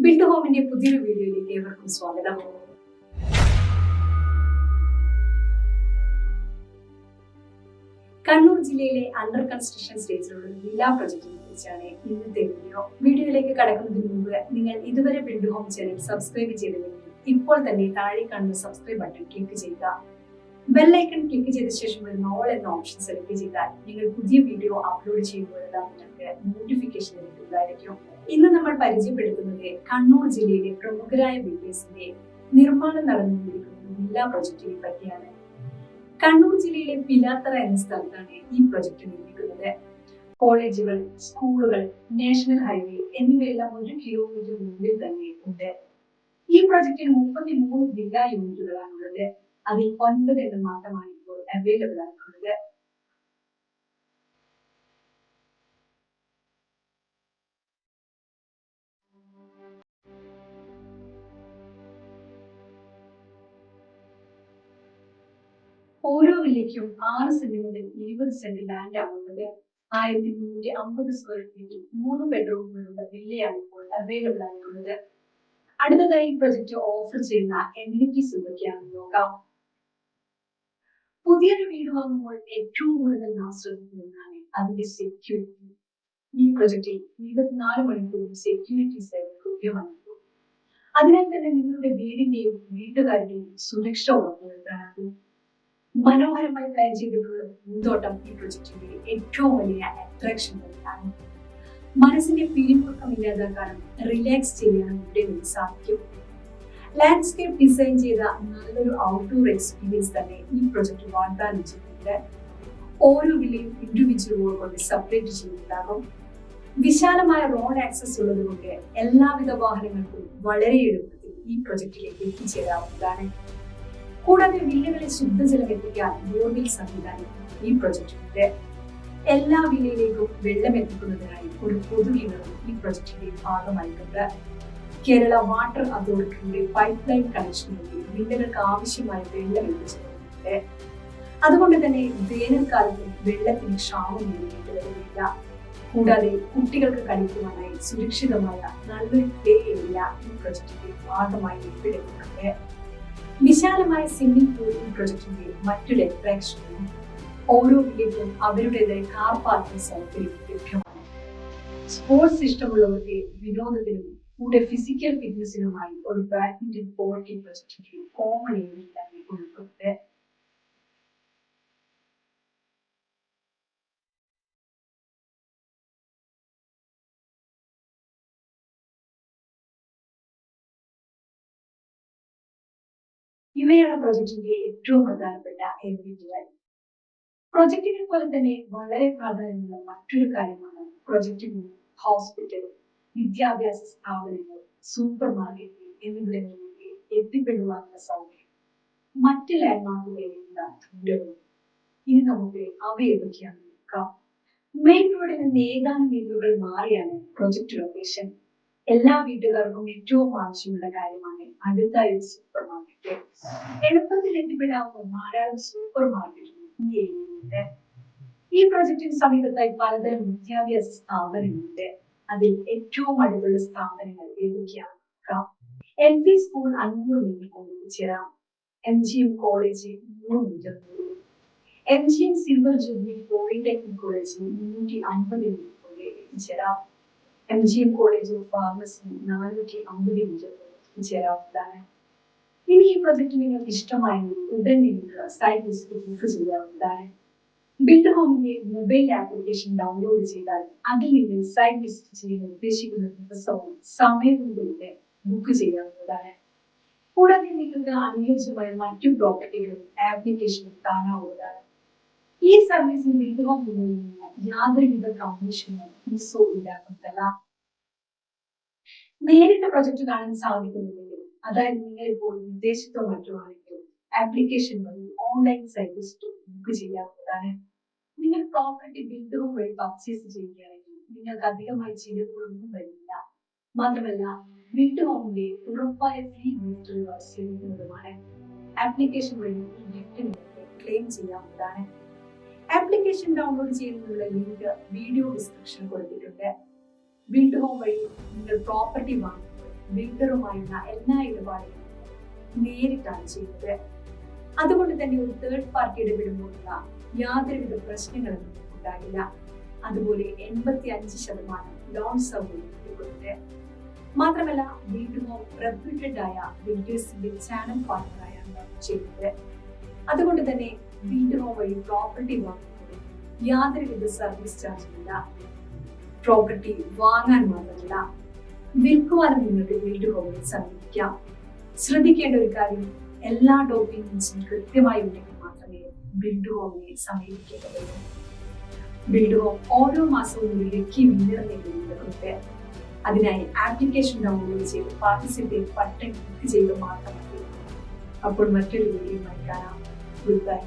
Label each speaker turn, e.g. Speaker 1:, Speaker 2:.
Speaker 1: Build ഹോമിന്റെ പുതിയൊരു വീഡിയോയിലേക്ക് ഏവർക്കും സ്വാഗതം. കണ്ണൂർ ജില്ലയിലെ അണ്ടർ കൺസ്ട്രക്ഷൻ സ്റ്റേജിലുള്ള വില്ല പ്രൊജക്ടിനെ കുറിച്ചാണ് ഇന്നത്തെ വീഡിയോ. വീഡിയോയിലേക്ക് കടക്കുന്നതിന് മുമ്പ് നിങ്ങൾ ഇതുവരെ ബിൽഡ് ഹോം ചാനൽ സബ്സ്ക്രൈബ് ചെയ്തില്ലെങ്കിൽ ഇപ്പോൾ തന്നെ താഴെ കാണുന്ന സബ്സ്ക്രൈബ് ബട്ടൺ ക്ലിക്ക് ചെയ്യുക. ബെൽ ഐക്കൺ ക്ലിക്ക് ചെയ്ത ശേഷം വരുന്ന ഓൾ എന്ന ഓപ്ഷൻ സെലക്ട് ചെയ്താൽ നിങ്ങൾ പുതിയ വീഡിയോ അപ്ലോഡ് ചെയ്യുമ്പോഴെല്ലാം നിങ്ങൾക്ക് നോട്ടിഫിക്കേഷൻ ലഭിക്കുന്നതായിരിക്കും. ഇന്ന് നമ്മൾ പരിചയപ്പെടുത്തുന്നത് കണ്ണൂർ ജില്ലയിലെ പ്രമുഖരായ ബിൽഡേഴ്സിന്റെ നിർമ്മാണം നടന്നുകൊണ്ടിരിക്കുന്ന വില്ല പ്രൊജക്ടിനെ പറ്റിയാണ്. കണ്ണൂർ ജില്ലയിലെ പിലാത്തറ എന്ന സ്ഥലത്താണ് ഈ പ്രൊജക്ട് നിർമ്മിക്കുന്നത്. കോളേജുകൾ, സ്കൂളുകൾ, നാഷണൽ ഹൈവേ എന്നിവയെല്ലാം 1 കിലോമീറ്റർ മുന്നിൽ തന്നെ ഉണ്ട്. ഈ പ്രൊജക്ടിന് 33 വില്ല യൂണിറ്റുകളാണുള്ളത്. അതിൽ 9 എണ്ണം മാത്രമാണ് ഇപ്പോൾ അവൈലബിൾ ആയിട്ടുള്ളത്. ഓരോ വില്ലയ്ക്കും 6 സെന്റ് മുതൽ 20 സെന്റ് ലാൻഡ് ആണുള്ളത്. 1350 സ്ക്വയർ ഫീറ്റിൽ 3 ബെഡ്റൂമുകളുള്ള വില്ലയാണ് ഇപ്പോൾ അവൈലബിൾ ആയിട്ടുള്ളത്. അടുത്തതായി പ്രൊജക്ട് ഓഫർ ചെയ്യുന്ന എമ്യൂണിറ്റീസ് എന്തൊക്കെയാണെന്ന് നോക്കാം. പുതിയൊരു വീട് വാങ്ങുമ്പോൾ ഏറ്റവും കൂടുതൽ ആശ്രയിക്കുന്നതാണ് അതിന്റെ സെക്യൂരിറ്റി. ഈ പ്രൊജക്റ്റിൽ 24 മണിക്കൂറും സെക്യൂരിറ്റി സേവനം ലഭ്യമാണ്. അതിനാൽ തന്നെ നിങ്ങളുടെ വീടിന്റെയും വീട്ടുകാരുടെയും സുരക്ഷ ഉറപ്പുവരുത്താനാകും. മനോഹരമായി പ്ലാൻ ചെയ്തിട്ടുള്ള പൂന്തോട്ടം ഈ പ്രൊജക്ടിന്റെ ഏറ്റവും വലിയ അട്രാക്ഷൻ തന്നെയാണ്. മനസ്സിന്റെ പിരിമുറുക്കം ഇല്ലാതാക്കാനും റിലാക്സ് ചെയ്യാനും ഇവിടെ നിന്ന് സാധിക്കും. ലാൻഡ്സ്കേപ്പ് ഡിസൈൻ ചെയ്ത നല്ലൊരു ഔട്ട്ഡോർ എക്സ്പീരിയൻസ് തന്നെ ഈ പ്രൊജക്ട് വാഗ്ദാനം ചെയ്യുന്നുണ്ട്. ഓരോ വില്ലയും ഇൻഡിവിജ്വൽ വോൾ കൊണ്ട് സെപ്പറേറ്റ് ചെയ്തിട്ടുണ്ടാകും. വിശാലമായ റോഡ് ആക്സസ് ഉള്ളതുകൊണ്ട് എല്ലാവിധ വാഹനങ്ങൾക്കും വളരെ എളുപ്പത്തിൽ ഈ പ്രൊജക്ടിലേക്ക് എത്തിച്ചേരാവുന്നതാണ്. കൂടാതെ വില്ലകളിൽ ശുദ്ധജലം എത്തിക്കാൻ ബോർവെൽ സംവിധാനം ഈ പ്രൊജക്ടിലുണ്ട്. എല്ലാ വില്ലയിലേക്കും വെള്ളം എത്തിക്കുന്നതിനായി ഒരു പൊതുകിണറും ഈ പ്രൊജക്ടിന്റെ ഭാഗമായിട്ടുണ്ട്. കേരള വാട്ടർ അതോറിറ്റിയുടെ പൈപ്പ് ലൈൻ കണക്ഷനിലേക്ക് വില്ലകൾക്ക് ആവശ്യമായ വെള്ളം എത്തിച്ചേരുന്നുണ്ട്. അതുകൊണ്ട് തന്നെ വേനൽക്കാലത്ത് വെള്ളത്തിന് ക്ഷാമം നേരിടേണ്ടി വരുന്നില്ല. കൂടാതെ കുട്ടികൾക്ക് കളിക്കുവാനായി സുരക്ഷിതമായ നല്ലൊരു പ്ലേ ഏരിയ ഈ പ്രൊജക്ടിന്റെ ഭാഗമായി ഉൾപ്പെടുത്തുന്നുണ്ട്. വിശാലമായ സ്വിമ്മിംഗ് പൂൾ ഈ പ്രൊജക്ടിന്റെ മറ്റൊരു അട്രാക്ഷനാണ്. ഓരോ വില്ലയ്ക്കും അവരുടേതായ കാർ പാർക്കിംഗ് സൗകര്യം ലഭ്യമാണ്. സ്പോർട്സ് ഇഷ്ടമുള്ളവർക്ക് വിനോദത്തിനും കൂടെ ഫിസിക്കൽ ഫിറ്റ്നസിനുമായി ഒരു ബാഡ്മിന്റൺ കോർട്ട് ഈ പ്രൊജക്ടിന്റെ കോമൺ ഏരിയയിൽ തന്നെ ഉൾപ്പെടുന്നത്. ഇവയാണ് പ്രൊജക്ടിന്റെ ഏറ്റവും പ്രധാനപ്പെട്ട എലിമെന്റുകൾ. പ്രൊജക്ടിനെ പോലെ തന്നെ വളരെ പ്രാധാന്യമുള്ള മറ്റൊരു കാര്യമാണ് പ്രൊജക്ടിന് ഹോസ്പിറ്റൽ, വിദ്യാഭ്യാസ സ്ഥാപനങ്ങൾ, സൂപ്പർ മാർക്കറ്റ് എന്നിവിടങ്ങളിലേക്ക് എത്തിപ്പെടുവാനുള്ള സൗകര്യം. മറ്റ് ലാൻഡ്മാർക്കുകളിലുള്ള ദൂരവും. ഇനി നമുക്ക് അവ ഏതൊക്കെയാണെന്ന് നോക്കാം. മെയിൻ റോഡിൽ നിന്ന് ഏതാനും മീറ്ററുകൾ മാറിയാണ് പ്രൊജക്ട് ലൊക്കേഷൻ. എല്ലാ വീട്ടുകാർക്കും ഏറ്റവും ആവശ്യമുള്ള കാര്യമാണ് അടുത്തായ സൂപ്പർ മാർക്കറ്റ്. എളുപ്പത്തിൽ എത്തിപ്പെടാവുന്ന ധാരാളം സൂപ്പർ മാർക്കറ്റുകൾ ഈ ഏരിയയിലുണ്ട്. ഈ പ്രൊജക്ടിന് സമീപത്തായി പലതരം വിദ്യാഭ്യാസ സ്ഥാപനങ്ങളുണ്ട്. അതിൽ ഏറ്റവും അടുത്തുള്ള സ്ഥാപനങ്ങൾ ഏതൊക്കെയാണ്? LP സ്കൂൾ 500 മീറ്റർ എത്തിച്ചേരാം. MGM college 300 metre, MGM silver jubilee polytechnic college 350 metre എത്തിച്ചേരാം. MGM college of pharmacy 450 metre എത്തിച്ചേരാവുന്നതാണ്. ഇനി ഈ പ്രൊജക്ട് നിങ്ങൾക്ക് ഇഷ്ടമായെങ്കിൽ ഉടൻ നിങ്ങൾക്ക് സൈറ്റ് വിസിറ്റ് ബുക്ക് ചെയ്യാവുന്നതാണ്. ബിൽഡ് ഹോമിന്റെ മൊബൈൽ ആപ്ലിക്കേഷൻ ഡൗൺലോഡ് ചെയ്താൽ അതിൽ നിന്ന് സൈറ്റ് വിസിറ്റ് ചെയ്യാൻ ഉദ്ദേശിക്കുന്ന ദിവസവും സമയവും കൊണ്ട് ബുക്ക് ചെയ്യാവുന്നതാണ്. കൂടാതെ നിങ്ങൾക്ക് അനുയോജ്യമായ മറ്റു പ്രോപ്പർട്ടികളും ആപ്ലിക്കേഷനും കാണാവുന്നതാണ്. ഈ സർവീസിൽ ബിൽഡ് ഹോം യാതൊരുവിധ കമ്മീഷനോ ഫീസോ ഈടാക്കുന്നതല്ല. നേരിട്ട് പ്രൊജക്ട് കാണാൻ സാധിക്കുന്നില്ലെങ്കിൽ, അതായത് നിങ്ങൾ ഇപ്പോൾ വിദേശത്തോ മറ്റോ ആണെങ്കിൽ ആപ്ലിക്കേഷൻ വഴി ഓൺലൈൻ സൈറ്റ് വിസിറ്റ് ബുക്ക് ചെയ്യാവുന്നതാണ്. നിങ്ങൾ പ്രോപ്പർട്ടി ബിൽഡ് ഹോം വഴി പർച്ചേസ് ചെയ്യുകയാണെങ്കിൽ നിങ്ങൾക്ക് അധികമായി ചിലവുകളൊന്നും വരില്ല. മാത്രമല്ല ബിൽഡ് ഹോമിന്റെ ഉറപ്പായ ഫ്രീ ഗിഫ്റ്റുകൾ ലഭിക്കുന്നതുമാണ്. ആപ്ലിക്കേഷൻ വഴി ഈ ഗിഫ്റ്റ് നിങ്ങൾക്ക് ക്ലെയിം ചെയ്യാവുന്നതാണ്. ആപ്ലിക്കേഷൻ ഡൗൺലോഡ് ചെയ്യുന്നതിനുള്ള ലിങ്ക് വീഡിയോ ഡിസ്ക്രിപ്ഷനിൽ കൊടുത്തിട്ടുണ്ട്. ബിൽഡ് ഹോം വഴി നിങ്ങൾ പ്രോപ്പർട്ടി വാങ്ങുമ്പോൾ ബിൽഡറുമായുള്ള എല്ലാ ഇടപാടുകളും നേരിട്ടാണ് ചെയ്യുന്നത്. അതുകൊണ്ട് തന്നെ ഒരു തേർഡ് പാർട്ടി ഇടപെടുമ്പോഴുള്ള യാതൊരുവിധ പ്രശ്നങ്ങളും ഉണ്ടാകില്ല. അതുപോലെ 85% ലോൺ സൗകര്യം നൽകുന്നുണ്ട്. മാത്രമല്ല വീണ്ടുമോ റെപ്യൂട്ടഡ് ആയ ബിൽഡേഴ്സിന്റെ ചാനൽ പാർട്ണറായാണ് ചെയ്യുന്നത്. അതുകൊണ്ട് തന്നെ വീണ്ടുമോ വഴി പ്രോപ്പർട്ടി വാങ്ങുന്നത് യാതൊരുവിധ സർവീസ് ചാർജുമില്ല. പ്രോപ്പർട്ടി വാങ്ങാൻ മാത്രമല്ല വിൽക്കുവാനും നിങ്ങൾക്ക് വീണ്ടുമോയെ സമീപിക്കാം. ശ്രദ്ധിക്കേണ്ട ഒരു കാര്യം, എല്ലാ ഡോക്യുമെന്റ്സും കൃത്യമായി ഉണ്ടെങ്കിൽ മാത്രമേ ബിൽഡുഹോമിനെ സമീപിക്കേണ്ടതുള്ളൂ. ബിൽഡുഹോം ഓരോ മാസവും ഒരു ലക്കി വിന്നർ നേടുന്നുണ്ട്. അതിനായി ആപ്ലിക്കേഷൻ ഡൗൺലോഡ് ചെയ്ത് പാർട്ടിസിപ്പേറ്റ് ബട്ടൺ ക്ലിക്ക് ചെയ്ത് മാത്രം മതി. അപ്പോൾ മറ്റൊരു വീഡിയോയുമായി കാണാം. Good bye.